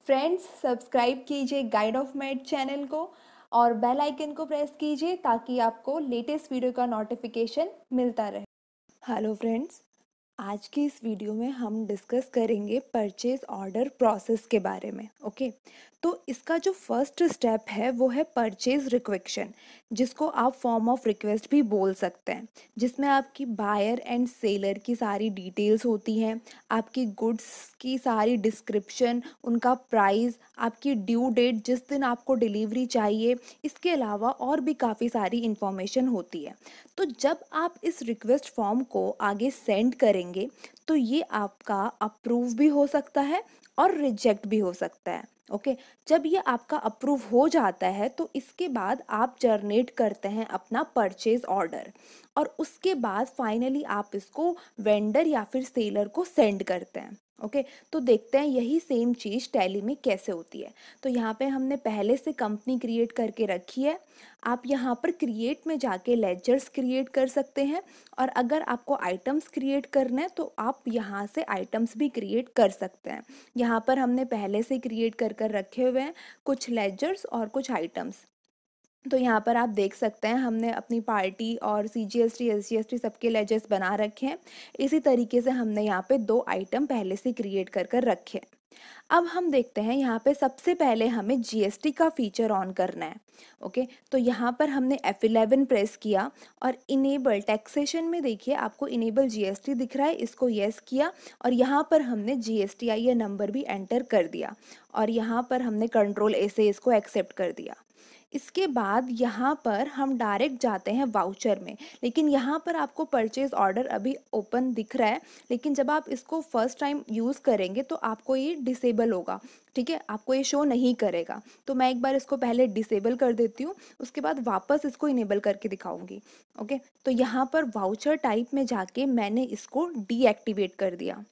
Friends, subscribe कीजिए guide of math channel को और बेल आइकन को प्रेस कीजिए ताकि आपको लेटेस्ट वीडियो का नोटिफिकेशन मिलता रहे। हेलो फ्रेंड्स, आज की इस वीडियो में हम डिस्कस करेंगे परचेज ऑर्डर प्रोसेस के बारे में। ओके, तो इसका जो फर्स्ट स्टेप है वो है परचेज रिक्वेशन, जिसको आप फॉर्म ऑफ रिक्वेस्ट भी बोल सकते हैं, जिसमें आपकी बायर एंड सेलर की सारी डिटेल्स होती हैं, आपकी गुड्स की सारी डिस्क्रिप्शन, उनका प्राइस, आपकी ड्यू डेट, जिस दिन आपको डिलीवरी चाहिए, इसके अलावा और भी काफ़ी सारी इन्फॉर्मेशन होती है। तो जब आप इस रिक्वेस्ट फॉर्म को आगे सेंड करेंगे तो ये आपका अप्रूव भी हो सकता है और रिजेक्ट भी हो सकता है। ओके, जब ये आपका अप्रूव हो जाता है तो इसके बाद आप जनरेट करते हैं अपना परचेज ऑर्डर और उसके बाद फाइनली आप इसको वेंडर या फिर सेलर को सेंड करते हैं। ओके, तो देखते हैं यही सेम चीज़ टैली में कैसे होती है। तो यहाँ पे हमने पहले से कंपनी क्रिएट करके रखी है। आप यहाँ पर क्रिएट में जाके लेजर्स क्रिएट कर सकते हैं और अगर आपको आइटम्स क्रिएट करना है तो आप यहाँ से आइटम्स भी क्रिएट कर सकते हैं। यहाँ पर हमने पहले से क्रिएट कर कर रखे हुए हैं कुछ लेजर्स और कुछ आइटम्स। तो यहाँ पर आप देख सकते हैं हमने अपनी पार्टी और CGST SGST सबके लेजर्स बना रखे हैं। इसी तरीके से हमने यहाँ पे 2 आइटम पहले से क्रिएट कर कर रखे हैं। अब हम देखते हैं यहाँ पे सबसे पहले हमें GST का फीचर ऑन करना है। ओके, तो यहाँ पर हमने F11 प्रेस किया और इनेबल टैक्सेशन में देखिए आपको इनेबल GST दिख रहा है, इसको येस किया और यहाँ पर हमने GSTIN नंबर भी एंटर कर दिया और यहाँ पर हमने कंट्रोल A से इसको एक्सेप्ट कर दिया। इसके बाद यहाँ पर हम डायरेक्ट जाते हैं वाउचर में, लेकिन यहाँ पर आपको परचेज ऑर्डर अभी ओपन दिख रहा है, लेकिन जब आप इसको फर्स्ट टाइम यूज़ करेंगे तो आपको ये डिसेबल होगा। ठीक है, आपको ये शो नहीं करेगा। तो मैं एक बार इसको पहले डिसेबल कर देती हूँ, उसके बाद वापस इसको इनेबल करके दिखाऊंगी। ओके, तो यहाँ पर वाउचर टाइप में जाके मैंने इसको डीएक्टिवेट कर दिया।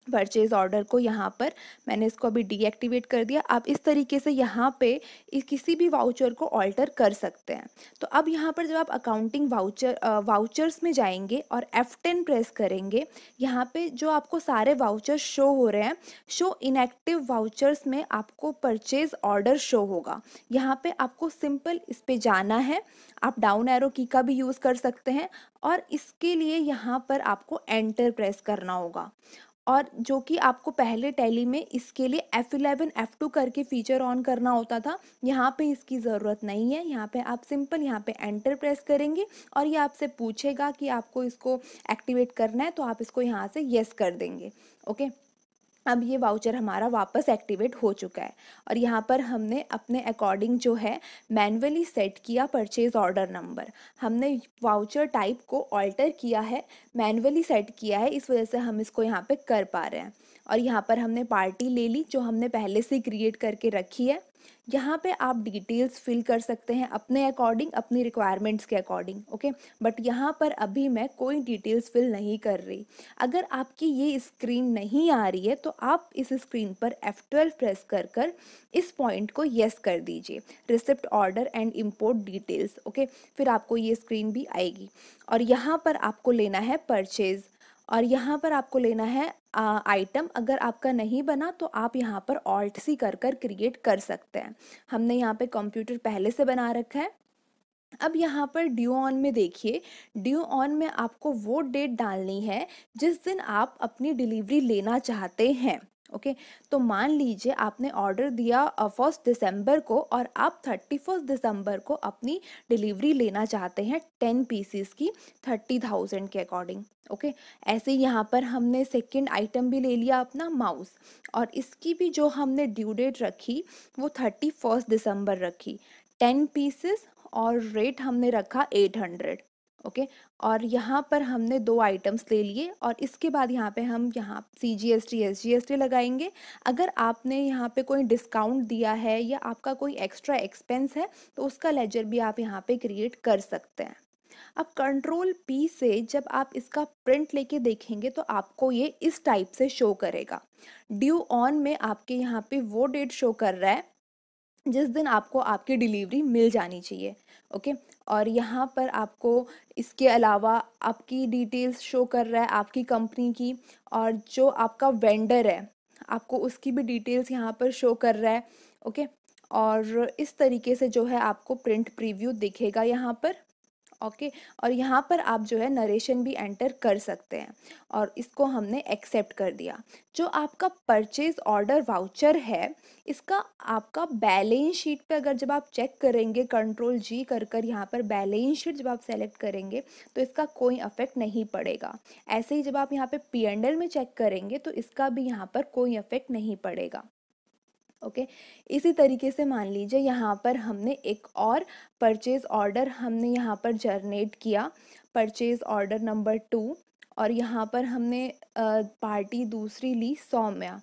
परचेज ऑर्डर को यहाँ पर मैंने इसको अभी डीएक्टिवेट कर दिया। आप इस तरीके से यहाँ पे किसी भी वाउचर को ऑल्टर कर सकते हैं। तो अब यहाँ पर जब आप अकाउंटिंग वाउचर्स में जाएंगे और F10 प्रेस करेंगे, यहाँ पे जो आपको सारे वाउचर्स शो हो रहे हैं, शो इनएक्टिव वाउचर्स में आपको परचेज ऑर्डर शो होगा। यहाँ पे आपको सिंपल इस पे जाना है, आप डाउन एरो की का भी यूज़ कर सकते हैं और इसके लिए यहाँ पर आपको एंटर प्रेस करना होगा। और जो कि आपको पहले टैली में इसके लिए F11 F2 करके फीचर ऑन करना होता था, यहाँ पे इसकी ज़रूरत नहीं है। यहाँ पे आप सिंपल यहाँ पे एंटर प्रेस करेंगे और ये आपसे पूछेगा कि आपको इसको एक्टिवेट करना है, तो आप इसको यहाँ से येस कर देंगे। ओके, अब ये वाउचर हमारा वापस एक्टिवेट हो चुका है और यहाँ पर हमने अपने अकॉर्डिंग जो है मैन्युअली सेट किया परचेज ऑर्डर नंबर। हमने वाउचर टाइप को ऑल्टर किया है, मैन्युअली सेट किया है, इस वजह से हम इसको यहाँ पे कर पा रहे हैं। और यहाँ पर हमने पार्टी ले ली जो हमने पहले से क्रिएट करके रखी है। यहाँ पे आप डिटेल्स फिल कर सकते हैं अपने अकॉर्डिंग, अपनी रिक्वायरमेंट्स के अकॉर्डिंग। ओके, बट यहाँ पर अभी मैं कोई डिटेल्स फिल नहीं कर रही। अगर आपकी ये स्क्रीन नहीं आ रही है तो आप इस स्क्रीन पर F12 प्रेस कर कर इस पॉइंट को येस कर दीजिए, receipt order and import details. Okay, फिर आपको ये स्क्रीन भी आएगी और यहाँ पर आपको लेना है परचेज और यहाँ पर आपको लेना है आइटम। अगर आपका नहीं बना तो आप यहाँ पर ऑल्ट सी कर कर क्रिएट कर सकते हैं। हमने यहाँ पे कंप्यूटर पहले से बना रखा है। अब यहाँ पर ड्यू ऑन में देखिए, ड्यू ऑन में आपको वो डेट डालनी है जिस दिन आप अपनी डिलीवरी लेना चाहते हैं। ओके, तो मान लीजिए आपने ऑर्डर दिया 1 दिसंबर को और आप 31 दिसंबर को अपनी डिलीवरी लेना चाहते हैं 10 पीसीस की 30,000 के अकॉर्डिंग। ओके, ऐसे ही यहाँ पर हमने सेकंड आइटम भी ले लिया अपना माउस और इसकी भी जो हमने ड्यू डेट रखी वो 31 दिसंबर रखी, 10 पीसेस और रेट हमने रखा 800। ओके, और यहाँ पर हमने 2 आइटम्स ले लिए और इसके बाद यहाँ पे हम यहाँ CGST SGST लगाएंगे। अगर आपने यहाँ पे कोई डिस्काउंट दिया है या आपका कोई एक्स्ट्रा एक्सपेंस है तो उसका लेजर भी आप यहाँ पे क्रिएट कर सकते हैं। अब कंट्रोल P से जब आप इसका प्रिंट लेके देखेंगे तो आपको ये इस टाइप से शो करेगा। ड्यू ऑन में आपके यहाँ पे वो डेट शो कर रहा है जिस दिन आपको आपकी डिलीवरी मिल जानी चाहिए। ओके, और यहाँ पर आपको इसके अलावा आपकी डिटेल्स शो कर रहा है आपकी कंपनी की, और जो आपका वेंडर है आपको उसकी भी डिटेल्स यहाँ पर शो कर रहा है। ओके, और इस तरीके से जो है आपको प्रिंट प्रीव्यू दिखेगा यहाँ पर। ओके, और यहाँ पर आप जो है नरेशन भी एंटर कर सकते हैं, और इसको हमने एक्सेप्ट कर दिया। जो आपका परचेज ऑर्डर वाउचर है, इसका आपका बैलेंस शीट पे अगर जब आप चेक करेंगे, कंट्रोल जी कर कर यहाँ पर बैलेंस शीट जब आप सेलेक्ट करेंगे तो इसका कोई अफेक्ट नहीं पड़ेगा। ऐसे ही जब आप यहाँ पे P&L में चेक करेंगे तो इसका भी यहाँ पर कोई अफेक्ट नहीं पड़ेगा। ओके, इसी तरीके से मान लीजिए यहाँ पर हमने एक और परचेज ऑर्डर हमने यहाँ पर जनरेट किया, परचेज ऑर्डर नंबर 2, और यहाँ पर हमने पार्टी दूसरी ली सौम्या,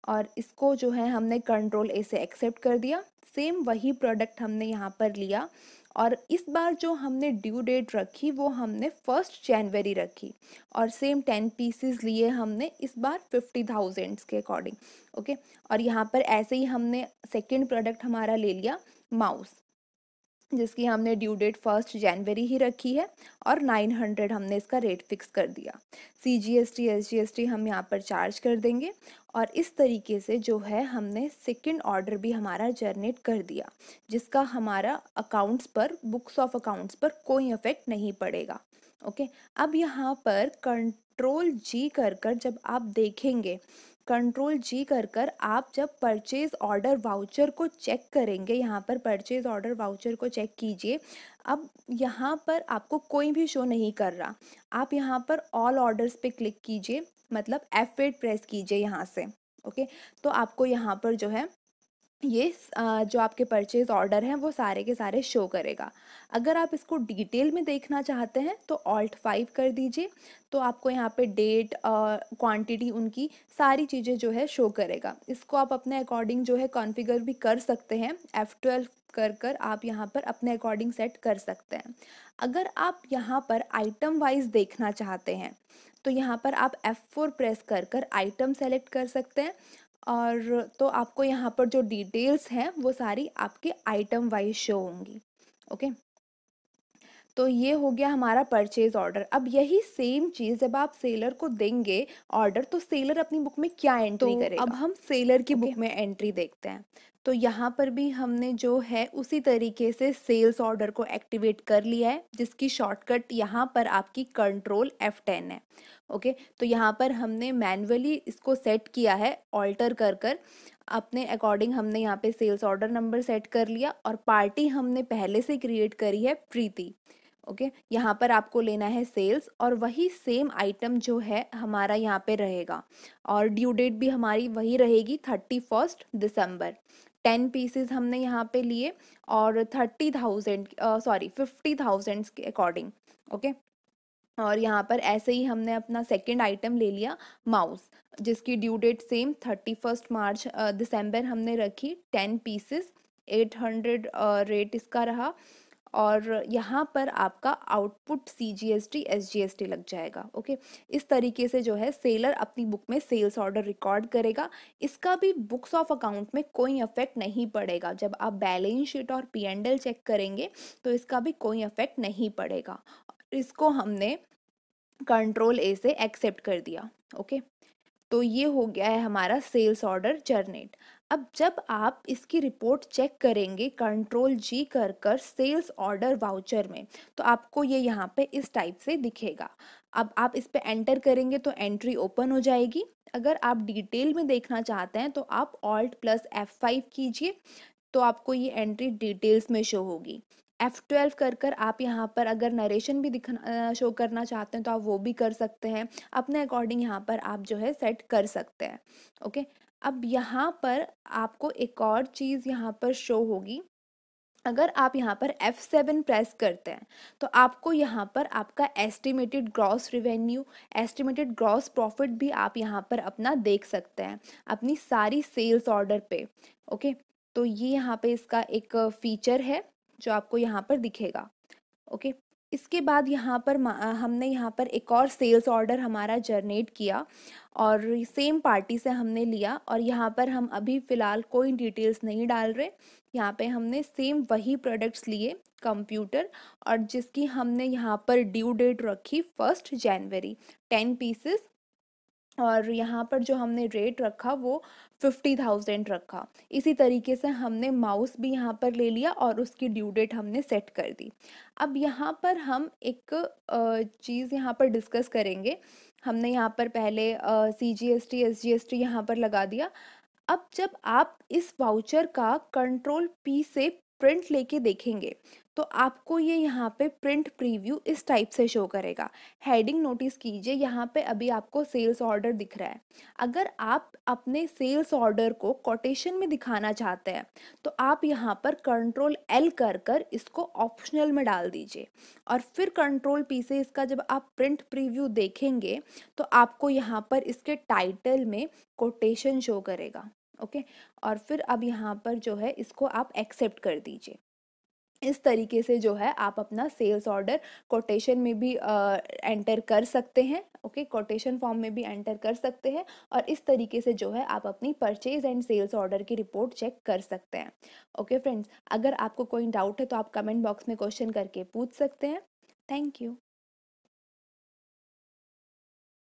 और इसको जो है हमने कंट्रोल ए से एक्सेप्ट कर दिया। सेम वही प्रोडक्ट हमने यहाँ पर लिया, और इस बार जो हमने ड्यू डेट रखी वो हमने 1 जनवरी रखी, और सेम 10 पीसेस लिए हमने इस बार 50,000 के अकॉर्डिंग। ओके, और यहाँ पर ऐसे ही हमने सेकंड प्रोडक्ट हमारा ले लिया माउस, जिसकी हमने ड्यू डेट 1 जनवरी ही रखी है, और 900 हमने इसका रेट फिक्स कर दिया। CGST SGST हम यहाँ पर चार्ज कर देंगे, और इस तरीके से जो है हमने सेकंड ऑर्डर भी हमारा जनरेट कर दिया, जिसका हमारा अकाउंट्स पर, बुक्स ऑफ अकाउंट्स पर कोई इफेक्ट नहीं पड़ेगा। ओके, अब यहाँ पर कंट्रोल जी कर कर जब आप देखेंगे, कंट्रोल जी कर कर आप जब परचेज ऑर्डर वाउचर को चेक करेंगे, यहाँ पर परचेज ऑर्डर वाउचर को चेक कीजिए। अब यहाँ पर आपको कोई भी शो नहीं कर रहा, आप यहाँ पर ऑल ऑर्डर्स पे क्लिक कीजिए, मतलब F8 प्रेस कीजिए यहाँ से। ओके, तो आपको यहाँ पर जो है ये जो आपके परचेज ऑर्डर हैं वो सारे के सारे शो करेगा। अगर आप इसको डिटेल में देखना चाहते हैं तो Alt 5 कर दीजिए, तो आपको यहाँ पे डेट, क्वांटिटी, उनकी सारी चीज़ें जो है शो करेगा। इसको आप अपने अकॉर्डिंग जो है कॉन्फ़िगर भी कर सकते हैं, F12 कर कर आप यहाँ पर अपने अकॉर्डिंग सेट कर सकते हैं। अगर आप यहाँ पर आइटम वाइज देखना चाहते हैं तो यहाँ पर आप F4 प्रेस कर कर आइटम सेलेक्ट कर सकते हैं, और तो आपको यहाँ पर जो डिटेल्स हैं वो सारी आपके आइटम वाइज शो होंगी। ओके, तो ये हो गया हमारा परचेज ऑर्डर। अब यही सेम चीज़ जब आप सेलर को देंगे ऑर्डर, तो सेलर अपनी बुक में क्या एंट्री करेगा। अब हम सेलर की बुक में एंट्री देखते हैं। तो यहाँ पर भी हमने जो है उसी तरीके से सेल्स ऑर्डर को एक्टिवेट कर लिया है, जिसकी शॉर्टकट यहाँ पर आपकी कंट्रोल F10 है। ओके, तो यहाँ पर हमने मैन्युअली इसको सेट किया है, ऑल्टर कर कर अपने अकॉर्डिंग हमने यहाँ पे सेल्स ऑर्डर नंबर सेट कर लिया, और पार्टी हमने पहले से क्रिएट करी है प्रीति। ओके, यहाँ पर आपको लेना है सेल्स, और वही सेम आइटम जो है हमारा यहाँ पे रहेगा, और ड्यू डेट भी हमारी वही रहेगी 31 दिसंबर। 10 पीसेस हमने यहाँ पे लिए, और 50,000 के अकॉर्डिंग। ओके, और यहाँ पर ऐसे ही हमने अपना सेकंड आइटम ले लिया माउस, जिसकी ड्यू डेट सेम 31 मार्च दिसंबर हमने रखी। 10 पीसेस, 800 रेट इसका रहा, और यहाँ पर आपका आउटपुट CGST SGST लग जाएगा। ओके, इस तरीके से जो है सेलर अपनी बुक में सेल्स ऑर्डर रिकॉर्ड करेगा। इसका भी बुक्स ऑफ अकाउंट में कोई इफेक्ट नहीं पड़ेगा। जब आप बैलेंस शीट और P&L चेक करेंगे तो इसका भी कोई इफेक्ट नहीं पड़ेगा। इसको हमने कंट्रोल ए से एक्सेप्ट कर दिया। ओके, तो ये हो गया है हमारा सेल्स ऑर्डर जनरेट। अब जब आप इसकी रिपोर्ट चेक करेंगे कंट्रोल जी कर कर सेल्स ऑर्डर वाउचर में, तो आपको ये यहाँ पे इस टाइप से दिखेगा। अब आप इस पे एंटर करेंगे तो एंट्री ओपन हो जाएगी। अगर आप डिटेल में देखना चाहते हैं तो आप Alt + F5 कीजिए, तो आपको ये एंट्री डिटेल्स में शो होगी। F12 कर कर आप यहाँ पर अगर नरेशन भी दिखना शो करना चाहते हैं तो आप वो भी कर सकते हैं। अपने अकॉर्डिंग यहाँ पर आप जो है सेट कर सकते हैं। ओके, अब यहाँ पर आपको एक और चीज़ यहाँ पर शो होगी। अगर आप यहाँ पर F7 प्रेस करते हैं तो आपको यहाँ पर आपका estimated gross revenue, estimated gross profit भी आप यहाँ पर अपना देख सकते हैं अपनी सारी सेल्स ऑर्डर पे। ओके, तो ये यहाँ पे इसका एक फीचर है जो आपको यहाँ पर दिखेगा। ओके, इसके बाद यहाँ पर हमने यहाँ पर एक और सेल्स ऑर्डर हमारा जनरेट किया, और सेम पार्टी से हमने लिया, और यहाँ पर हम अभी फ़िलहाल कोई डिटेल्स नहीं डाल रहे। यहाँ पे हमने सेम वही प्रोडक्ट्स लिए कंप्यूटर, और जिसकी हमने यहाँ पर ड्यू डेट रखी 1 जनवरी। 10 पीसेस, और यहाँ पर जो हमने रेट रखा वो 50,000 रखा। इसी तरीके से हमने माउस भी यहाँ पर ले लिया और उसकी ड्यू डेट हमने सेट कर दी। अब यहाँ पर हम एक चीज़ यहाँ पर डिस्कस करेंगे। हमने यहाँ पर पहले CGST SGST यहाँ पर लगा दिया। अब जब आप इस वाउचर का कंट्रोल पी से प्रिंट लेके देखेंगे तो आपको ये यहाँ पे प्रिंट प्रीव्यू इस टाइप से शो करेगा। हेडिंग नोटिस कीजिए, यहाँ पे अभी आपको सेल्स ऑर्डर दिख रहा है। अगर आप अपने सेल्स ऑर्डर को कोटेशन में दिखाना चाहते हैं तो आप यहाँ पर कंट्रोल एल कर कर इसको ऑप्शनल में डाल दीजिए और फिर कंट्रोल पी से इसका जब आप प्रिंट प्रीव्यू देखेंगे तो आपको यहाँ पर इसके टाइटल में कोटेशन शो करेगा। ओके, और फिर अब यहाँ पर जो है इसको आप एक्सेप्ट कर दीजिए। इस तरीके से जो है आप अपना सेल्स ऑर्डर कोटेशन में भी एंटर कर सकते हैं। ओके, कोटेशन फॉर्म में भी एंटर कर सकते हैं और इस तरीके से जो है आप अपनी परचेज एंड सेल्स ऑर्डर की रिपोर्ट चेक कर सकते हैं। ओके फ्रेंड्स, अगर आपको कोई डाउट है तो आप कमेंट बॉक्स में क्वेश्चन करके पूछ सकते हैं। Thank you.